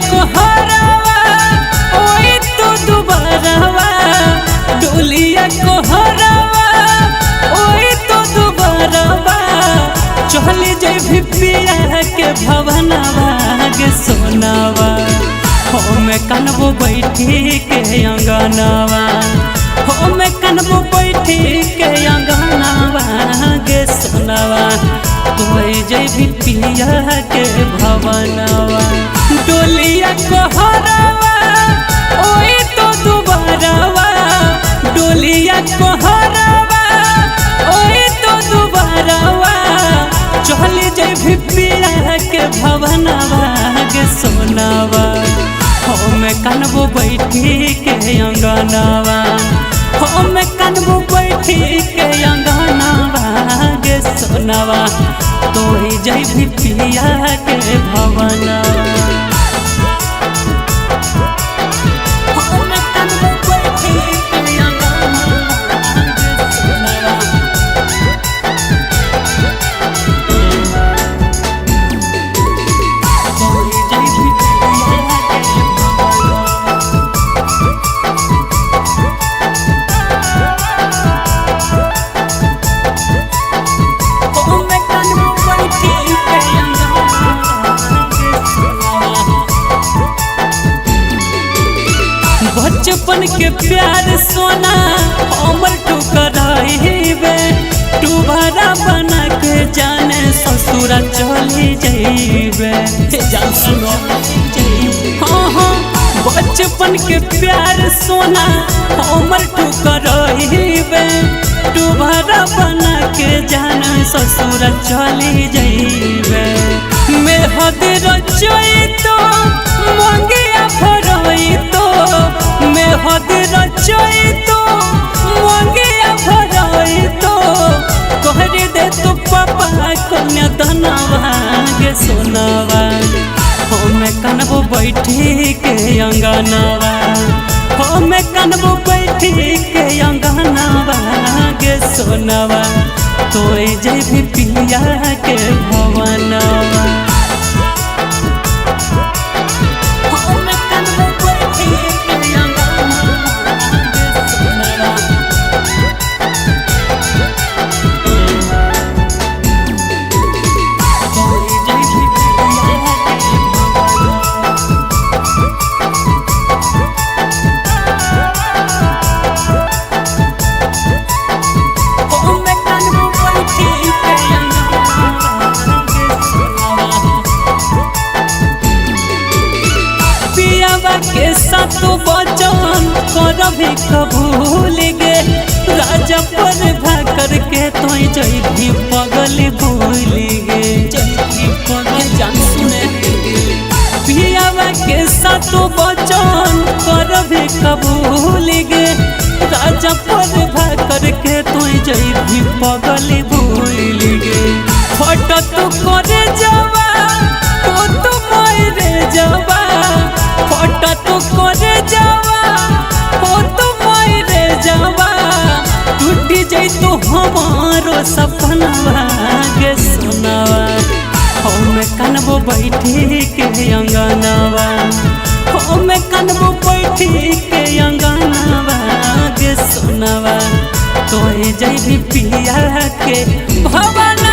कोहरावा ओए तो दुबारावा डोलिया कोहरावा ओए तो दुबारावा चली जैभी पिया के भवनवा गे सोनावा मैं कनबो बैठी के अंगनावा मैं कनबो बैठी के अंगनावा गे सोनावा तोय जैभी पिया के भवनवा डोलिया कोहरावा ओए तो दुबारावा डोलिया कोहरावा ओए तो दुबारावा चली जैभी पिया के भवनवा गे सोनावा मैं कनबो बैठी के अंगनावा मैं कनबो बैठी के अंगनावा गे सोनावा तोही जैभी पिया के भवनवा बचपन के प्यार सोना हमर टुकराइबे टुबारा बना के जाने ससुरा चली जाइबे जान सुनो हाँ बचपन के प्यार सोना हमर टुकराइबे टुबारा बना के जाने ससुरा चली जाइबे मेहदी रचोई तो मंगिया भरोई तो मेहदी रचोई तो मंगिया भरोई तो कहरी दे तू पापा कन्या धनवा गे सोनावा मैं कनबो बैठी के अंगनावा मैं कनबो बैठी के अंगनावा गे सोनावा तोय जैभी पिया के भवनवा के साथ बचन करभी कबूल गे राजा पर भाकर के तोय जैभी पगल भूल गे जैभी पगल जान सुने पियावा के साथ बचन करभी कबूल गे राजा पर भाकर के तोय जैभी पगल भूल गे फट तू करे जावा तो मारे जावा फट तू करे जावा तो मारे जावा टूटी जाई तो हमारो सपनवा गे सोनावा मैं कनबो बैठी के अंगनावा मैं कनबो बैठी के अंगनावा गे सोनावा तोय जैभी पिया के भवन